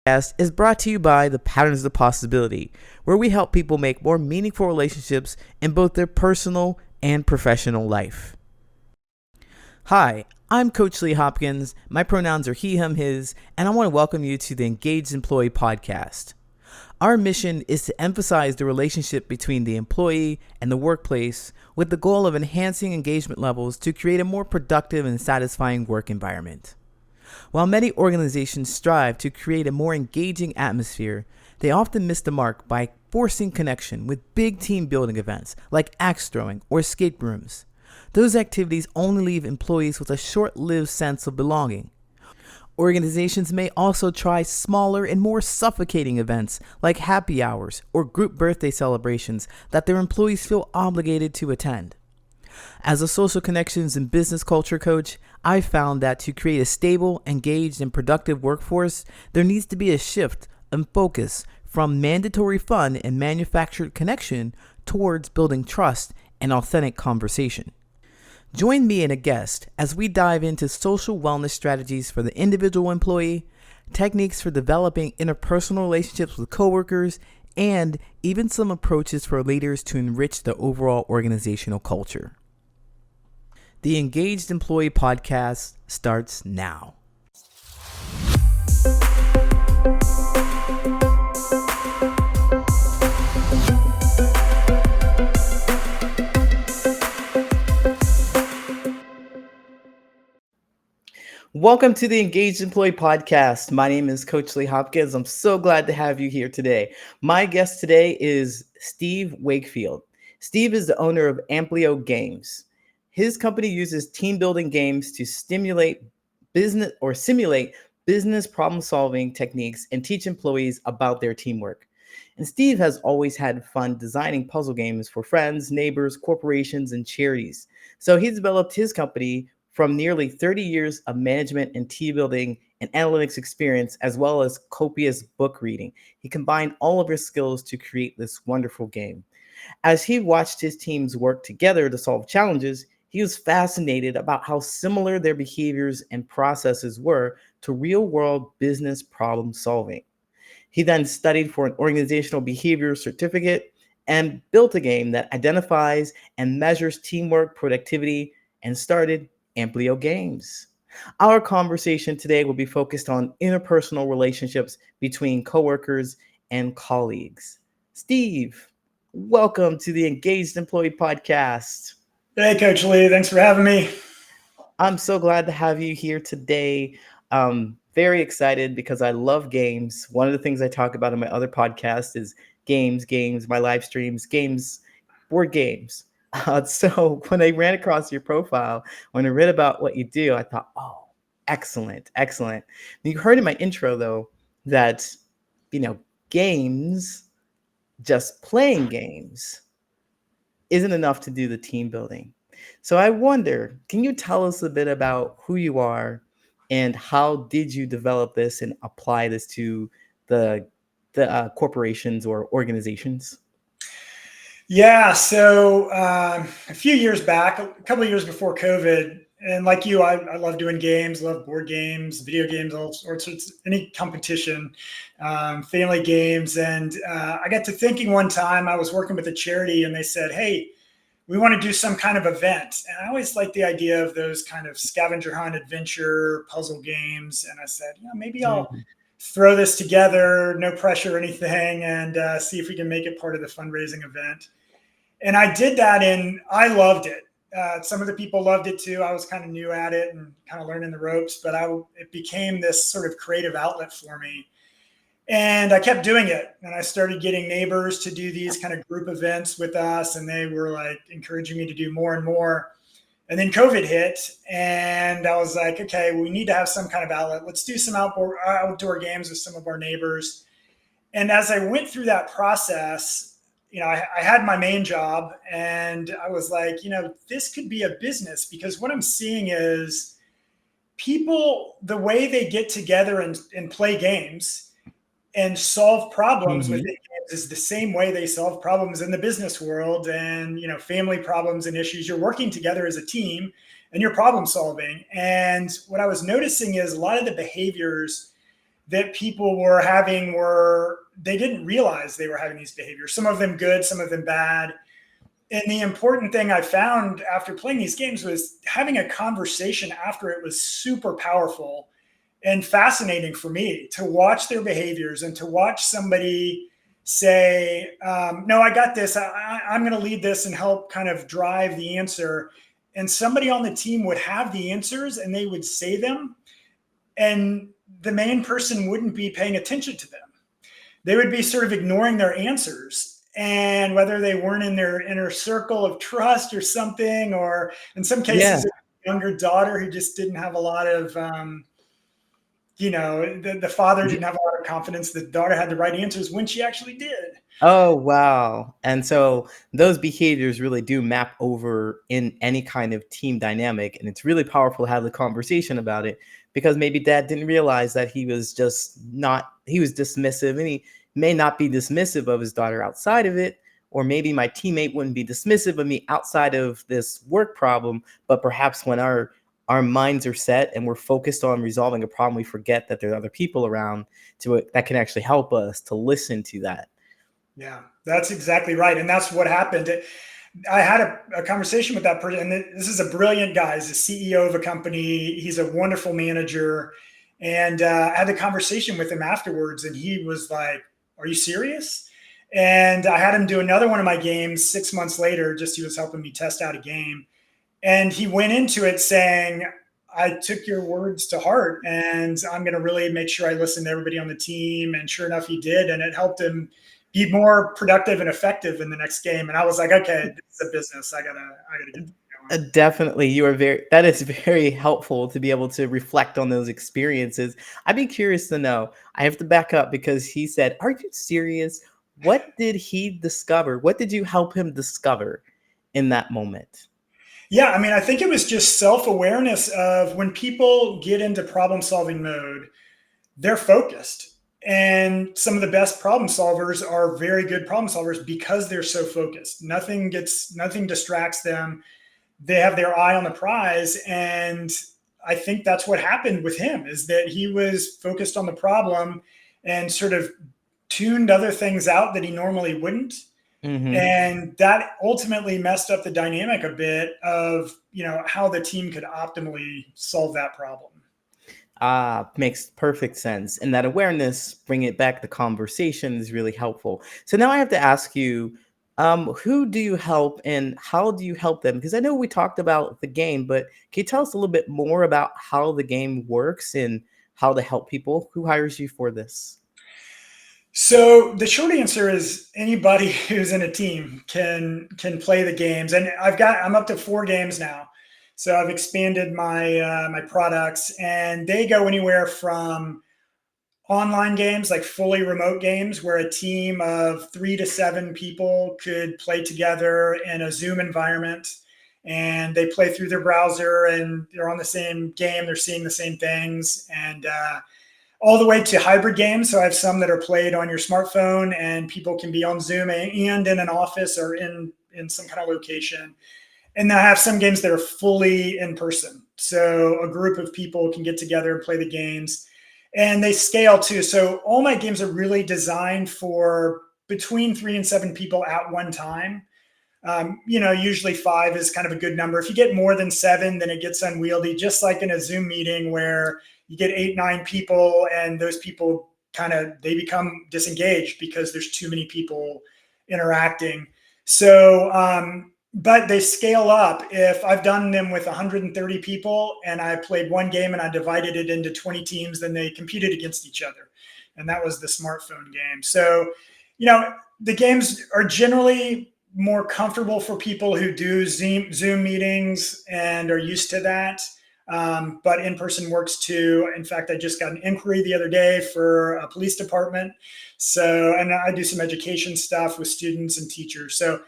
Podcast is brought to you by the Patterns of Possibility, where we help people make more meaningful relationships in both their personal and professional life. Hi, I'm Coach Lee Hopkins. My pronouns are he, him, his, and I want to welcome you to the Engaged Employee Podcast. Our mission is to emphasize the relationship between the employee and the workplace with the goal of enhancing engagement levels to create a more productive and satisfying work environment. While many organizations strive to create a more engaging atmosphere, they often miss the mark by forcing connection with big team building events like axe throwing or escape rooms. Those activities only leave employees with a short-lived sense of belonging. Organizations may also try smaller and more suffocating events like happy hours or group birthday celebrations that their employees feel obligated to attend. As a social connections and business culture coach, I've found that to create a stable, engaged, and productive workforce, there needs to be a shift in focus from mandatory fun and manufactured connection towards building trust and authentic conversation. Join me and a guest as we dive into social wellness strategies for the individual employee, techniques for developing interpersonal relationships with coworkers, and even some approaches for leaders to enrich the overall organizational culture. The Engaged Employee Podcast starts now. Welcome to the Engaged Employee Podcast. My name is Coach Lee Hopkins. I'm so glad to have you here today. My guest today is Steve Wakefield. Steve is the owner of Amplio Games. His company uses team building games to simulate business problem solving techniques and teach employees about their teamwork. And Steve has always had fun designing puzzle games for friends, neighbors, corporations, and charities. So he developed his company from nearly 30 years of management and team building and analytics experience, as well as copious book reading. He combined all of his skills to create this wonderful game. As he watched his teams work together to solve challenges, he was fascinated about how similar their behaviors and processes were to real-world business problem solving. He then studied for an organizational behavior certificate and built a game that identifies and measures teamwork, productivity, and started Amplio Games. Our conversation today will be focused on interpersonal relationships between coworkers and colleagues. Steve, welcome to the Engaged Employee Podcast. Hey, Coach Lee. Thanks for having me. I'm so glad to have you here today. Very excited because I love games. One of the things I talk about in my other podcast is games, my live streams, games, board games. So when I ran across your profile, when I read about what you do, I thought, oh, excellent. You heard in my intro, though, that, games, just playing games, isn't enough to do the team building. So I wonder, can you tell us a bit about who you are and how did you develop this and apply this to the corporations or organizations? Yeah, so a few years back, a couple of years before COVID, and like you, I love doing games, love board games, video games, all sorts of any competition, family games. And I got to thinking one time, I was working with a charity and they said, hey, we want to do some kind of event. And I always like the idea of those kind of scavenger hunt adventure puzzle games. And I said, maybe I'll throw this together, no pressure or anything, and see if we can make it part of the fundraising event. And I did that and I loved it. Some of the people loved it too. I was kind of new at it and kind of learning the ropes, but it became this sort of creative outlet for me. And I kept doing it. And I started getting neighbors to do these kind of group events with us. And they were like encouraging me to do more and more. And then COVID hit and I was like, okay, we need to have some kind of outlet. Let's do some outdoor games with some of our neighbors. And as I went through that process, I had my main job and I was like, this could be a business because what I'm seeing is people, the way they get together and play games and solve problems with games is the same way they solve problems in the business world and, family problems and issues. You're working together as a team and you're problem solving. And what I was noticing is a lot of the behaviors that people were having were they didn't realize they were having these behaviors. Some of them good, some of them bad. And the important thing I found after playing these games was having a conversation after it was super powerful and fascinating for me to watch their behaviors and to watch somebody say, no, I got this. I'm going to lead this and help kind of drive the answer. And somebody on the team would have the answers and they would say them. And the main person wouldn't be paying attention to them. They would be sort of ignoring their answers. And whether they weren't in their inner circle of trust or something, or in some Yeah. cases, a younger daughter who just didn't have a lot of, the father didn't have a lot of confidence that the daughter had the right answers when she actually did. Oh, wow. And so those behaviors really do map over in any kind of team dynamic. And it's really powerful to have the conversation about it because maybe dad didn't realize that he was dismissive, and he may not be dismissive of his daughter outside of it. Or maybe my teammate wouldn't be dismissive of me outside of this work problem. But perhaps when our minds are set and we're focused on resolving a problem, we forget that there are other people around that can actually help us to listen to that. Yeah, that's exactly right. And that's what happened. I had a conversation with that person, and this is a brilliant guy. He's a CEO of a company. He's a wonderful manager. And I had a conversation with him afterwards, and he was like, "Are you serious?" And I had him do another one of my games 6 months later, just he was helping me test out a game. And he went into it saying, I took your words to heart and I'm going to really make sure I listen to everybody on the team. And sure enough, he did. And it helped him be more productive and effective in the next game. And I was like, okay, this is a business. I gotta get going. Definitely, that is very helpful to be able to reflect on those experiences. I'd be curious to know. I have to back up because he said, "Are you serious?" What did he discover? What did you help him discover in that moment? Yeah, I mean, I think it was just self-awareness of when people get into problem-solving mode, they're focused. And some of the best problem solvers are very good problem solvers because they're so focused. Nothing distracts them. They have their eye on the prize. And I think that's what happened with him is that he was focused on the problem and sort of tuned other things out that he normally wouldn't. Hmm. And that ultimately messed up the dynamic a bit of, how the team could optimally solve that problem. Makes perfect sense. And that awareness, bring it back, the conversation is really helpful. So now I have to ask you, who do you help and how do you help them? Because I know we talked about the game, but can you tell us a little bit more about how the game works and how to help people? Who hires you for this? So the short answer is anybody who's in a team can play the games, and I'm up to 4 games now. So I've expanded my products, and they go anywhere from online games, like fully remote games, where a team of 3 to 7 people could play together in a Zoom environment, and they play through their browser, and they're on the same game, they're seeing the same things, and all the way to hybrid games. So I have some that are played on your smartphone and people can be on Zoom and in an office or in some kind of location. And then I have some games that are fully in person. So a group of people can get together and play the games and they scale too. So all my games are really designed for between 3 and 7 people at one time. Usually 5 is kind of a good number. If you get more than 7, then it gets unwieldy, just like in a Zoom meeting where you get 8, 9 people and those people they become disengaged because there's too many people interacting. So, but they scale up. If I've done them with 130 people and I played one game and I divided it into 20 teams, then they competed against each other. And that was the smartphone game. So, the games are generally more comfortable for people who do Zoom meetings and are used to that. But in-person works too. In fact, I just got an inquiry the other day for a police department. So, and I do some education stuff with students and teachers. So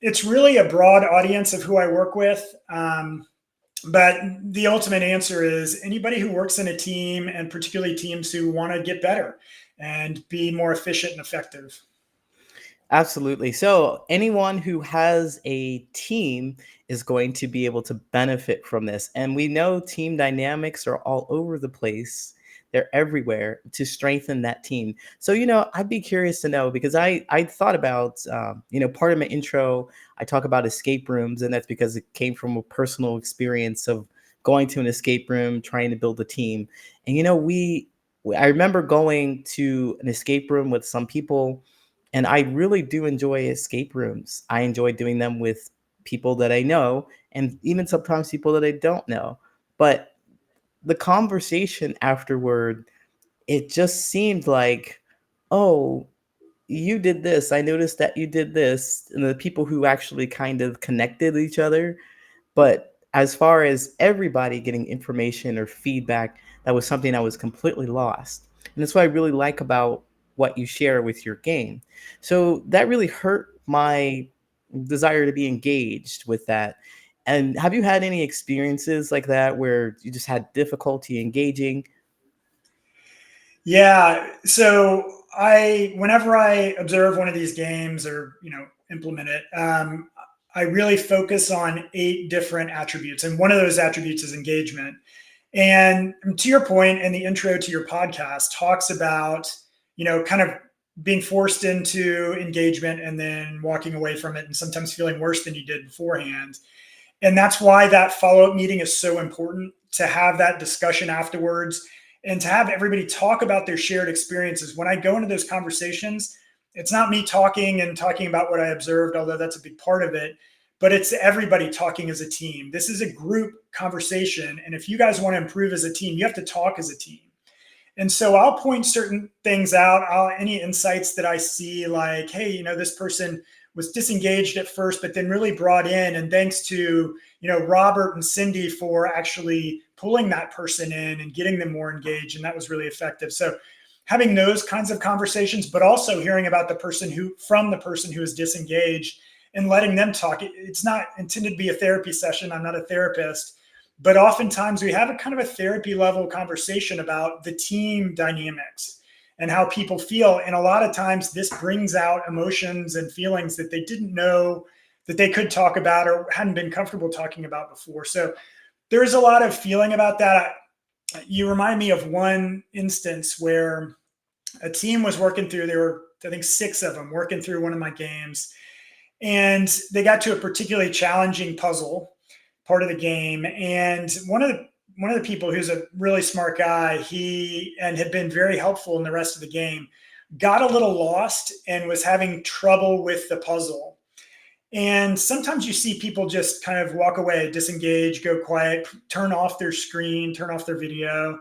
it's really a broad audience of who I work with. But the ultimate answer is anybody who works in a team, and particularly teams who want to get better and be more efficient and effective. Absolutely. So, anyone who has a team is going to be able to benefit from this. And we know team dynamics are all over the place. They're everywhere to strengthen that team. So, I'd be curious to know because I thought about, part of my intro, I talk about escape rooms, and that's because it came from a personal experience of going to an escape room, trying to build a team. And, I remember going to an escape room with some people, and I really do enjoy escape rooms. I enjoy doing them with people that I know and even sometimes people that I don't know. But the conversation afterward, it just seemed like, oh, you did this. I noticed that you did this. And the people who actually kind of connected each other, but as far as everybody getting information or feedback, that was something I was completely lost. And that's what I really like about what you share with your game. So that really hurt my desire to be engaged with that. And have you had any experiences like that where you just had difficulty engaging? Yeah. So whenever I observe one of these games or implement it, I really focus on 8 different attributes, and one of those attributes is engagement. And to your point, in the intro to your podcast, talks about kind of being forced into engagement and then walking away from it, and sometimes feeling worse than you did beforehand. And that's why that follow up meeting is so important, to have that discussion afterwards and to have everybody talk about their shared experiences. When I go into those conversations, it's not me talking and talking about what I observed, although that's a big part of it, but it's everybody talking as a team. This is a group conversation. And if you guys want to improve as a team, you have to talk as a team. And so I'll point certain things out, any insights that I see, like, hey, this person was disengaged at first, but then really brought in. And thanks to, Robert and Cindy for actually pulling that person in and getting them more engaged. And that was really effective. So having those kinds of conversations, but also hearing about from the person who is disengaged and letting them talk. It's not intended to be a therapy session. I'm not a therapist, but oftentimes we have a kind of a therapy level conversation about the team dynamics and how people feel. And a lot of times this brings out emotions and feelings that they didn't know that they could talk about or hadn't been comfortable talking about before. So there's a lot of feeling about that. You remind me of one instance where a team was working through, there were, I think, 6 of them working through one of my games. And they got to a particularly challenging puzzle part of the game. And one of the people, who's a really smart guy, he and had been very helpful in the rest of the game, got a little lost and was having trouble with the puzzle. And sometimes you see people just kind of walk away, disengage, go quiet, turn off their screen, turn off their video.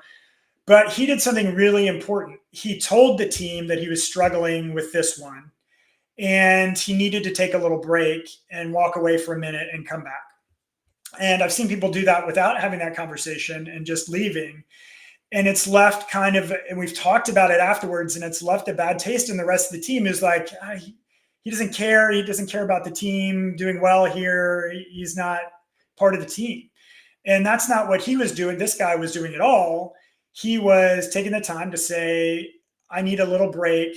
But he did something really important. He told the team that he was struggling with this one and he needed to take a little break and walk away for a minute and come back. And I've seen people do that without having that conversation and just leaving. And it's left kind of, and we've talked about it afterwards, and it's left a bad taste in the rest of the team, who's like, he doesn't care. He doesn't care about the team doing well here. He's not part of the team. And that's not what he was doing. This guy was doing it all. He was taking the time to say, I need a little break.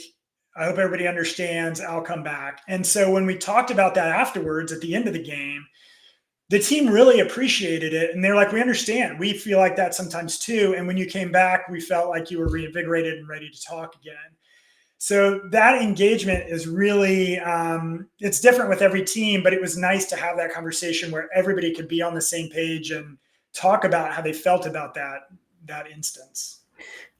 I hope everybody understands. I'll come back. And so when we talked about that afterwards at the end of the game, the team really appreciated it. And they're like, we understand. We feel like that sometimes too. And when you came back, we felt like you were reinvigorated and ready to talk again. So that engagement is really, it's different with every team, but it was nice to have that conversation where everybody could be on the same page and talk about how they felt about that instance.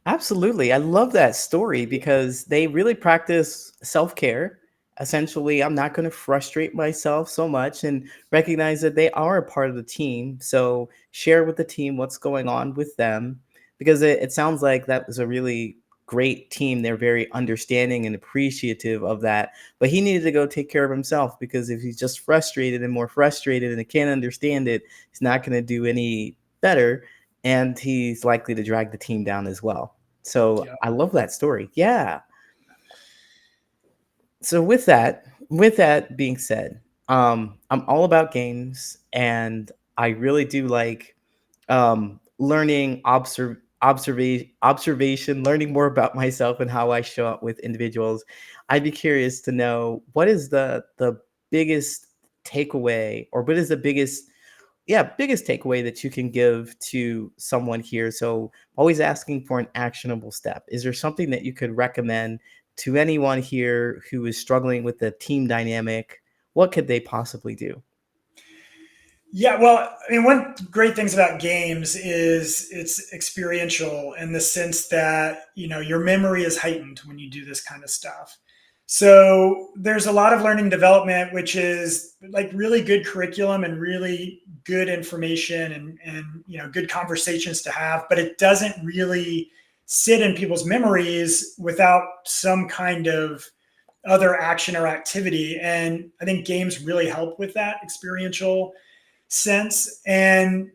Absolutely. I love that story because they really practice self care. Essentially, I'm not going to frustrate myself so much and recognize that they are a part of the team. So, share with the team what's going on with them because it sounds like that was a really great team. They're very understanding and appreciative of that. But he needed to go take care of himself because if he's just frustrated and more frustrated and can't understand it, he's not going to do any better. And he's likely to drag the team down as well. So Yeah. I love that story. Yeah. So with that being said, I'm all about games, and I really do like learning observation, learning more about myself and how I show up with individuals. I'd be curious to know what is the biggest takeaway, or what is the biggest takeaway that you can give to someone here. So always asking for an actionable step. Is there something that you could recommend to anyone here who is struggling with the team dynamic? What could they possibly do? Yeah, well, I mean, one great things about games is it's experiential in the sense that, your memory is heightened when you do this kind of stuff. So there's a lot of learning development, which is like really good curriculum and really good information and good conversations to have, but it doesn't really sit in people's memories without some kind of other action or activity. And I think games really help with that experiential sense. And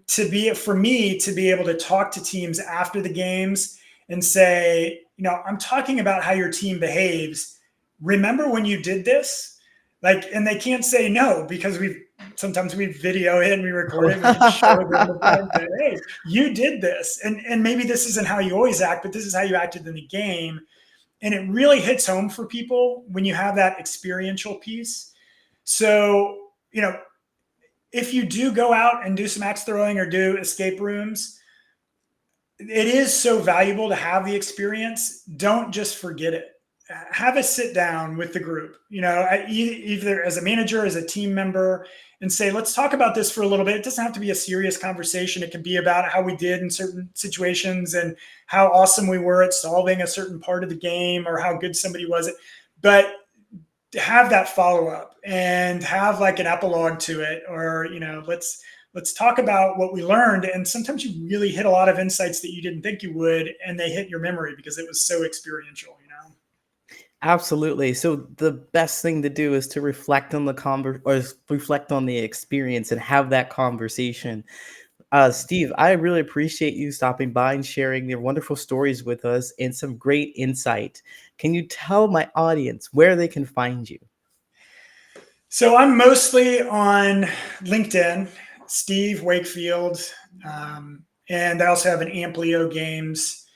for me to be able to talk to teams after the games and say, I'm talking about how your team behaves. Remember when you did this? And they can't say no, because sometimes we video it and we record it. We can show them the fact that, hey, you did this. And maybe this isn't how you always act, but this is how you acted in the game. And it really hits home for people when you have that experiential piece. So, if you do go out and do some axe throwing or do escape rooms, it is so valuable to have the experience. Don't just forget it. Have a sit down with the group, either as a manager, as a team member, and say, let's talk about this for a little bit. It doesn't have to be a serious conversation. It can be about how we did in certain situations and how awesome we were at solving a certain part of the game or how good somebody was. But have that follow up and have like an epilogue to it, or, let's talk about what we learned. And sometimes you really hit a lot of insights that you didn't think you would, and they hit your memory because it was so experiential. Absolutely. So the best thing to do is to reflect on reflect on the experience and have that conversation. Steve, I really appreciate you stopping by and sharing your wonderful stories with us and some great insight. Can you tell my audience where they can find you? So I'm mostly on LinkedIn, Steve Wakefield, and I also have an Amplio Games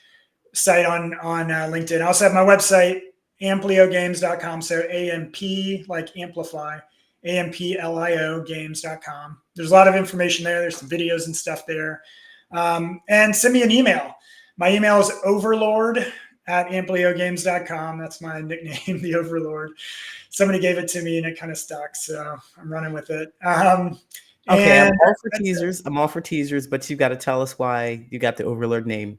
site on LinkedIn. I also have my website, ampliogames.com. So AMP, like amplify, AMPLIO games.com. There's a lot of information there. There's some videos and stuff there. And send me an email. My email is overlord@ampliogames.com. That's my nickname, the Overlord. Somebody gave it to me and it kind of stuck, so I'm running with it. Okay, I'm all for teasers. I'm all for teasers, but you've got to tell us why you got the Overlord name.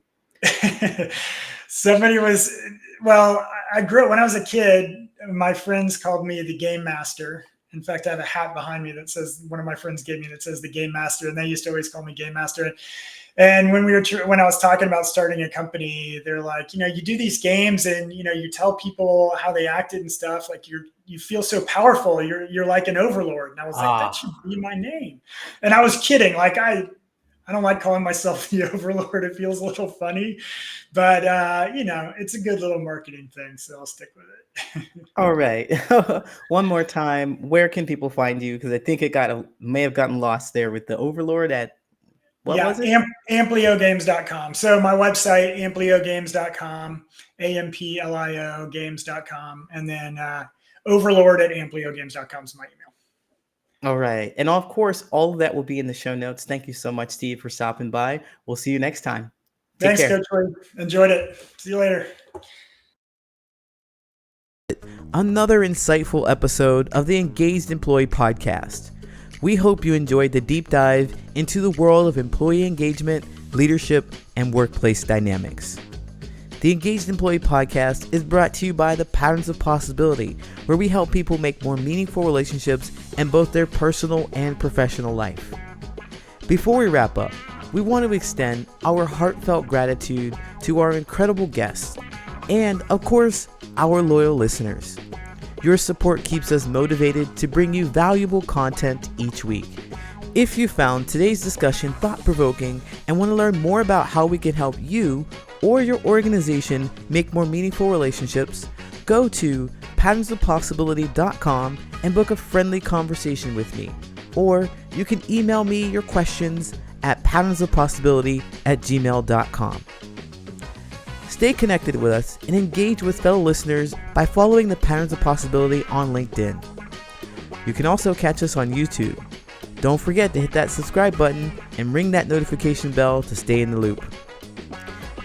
I grew up when I was a kid. My friends called me the Game Master. In fact, I have a hat behind me that says, one of my friends gave me, that says the Game Master, and they used to always call me Game Master. And when I was talking about starting a company, they're like, you do these games and, you tell people how they acted and stuff. Like you feel so powerful. You're like an overlord. And I was like, that should be my name. And I was kidding. Like I don't like calling myself the Overlord. It feels a little funny, but it's a good little marketing thing. So I'll stick with it. All right. One more time. Where can people find you? Because I think it may have gotten lost there with the Overlord at was it? Ampliogames.com. So my website, ampliogames.com, AMPLIO games.com. And then overlord@ampliogames.com is my email. All right. And of course, all of that will be in the show notes. Thank you so much, Steve, for stopping by. We'll see you next time. Take Thanks, care. Coach Wade. Enjoyed it. See you later. Another insightful episode of the Engaged Employee Podcast. We hope you enjoyed the deep dive into the world of employee engagement, leadership, and workplace dynamics. The Engaged Employee Podcast is brought to you by the Patterns of Possibility, where we help people make more meaningful relationships in both their personal and professional life. Before we wrap up, we want to extend our heartfelt gratitude to our incredible guests and, of course, our loyal listeners. Your support keeps us motivated to bring you valuable content each week. If you found today's discussion thought-provoking and want to learn more about how we can help you or your organization make more meaningful relationships, go to patternsofpossibility.com and book a friendly conversation with me. Or you can email me your questions at patternsofpossibility@gmail.com. Stay connected with us and engage with fellow listeners by following the Patterns of Possibility on LinkedIn. You can also catch us on YouTube. Don't forget to hit that subscribe button and ring that notification bell to stay in the loop.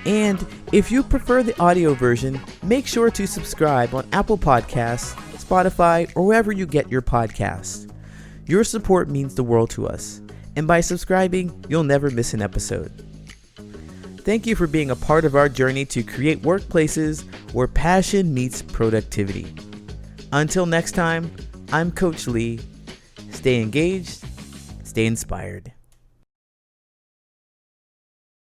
And if you prefer the audio version, make sure to subscribe on Apple Podcasts, Spotify, or wherever you get your podcasts. Your support means the world to us, and by subscribing, you'll never miss an episode. Thank you for being a part of our journey to create workplaces where passion meets productivity. Until next time, I'm Coach Lee. Stay engaged, stay inspired.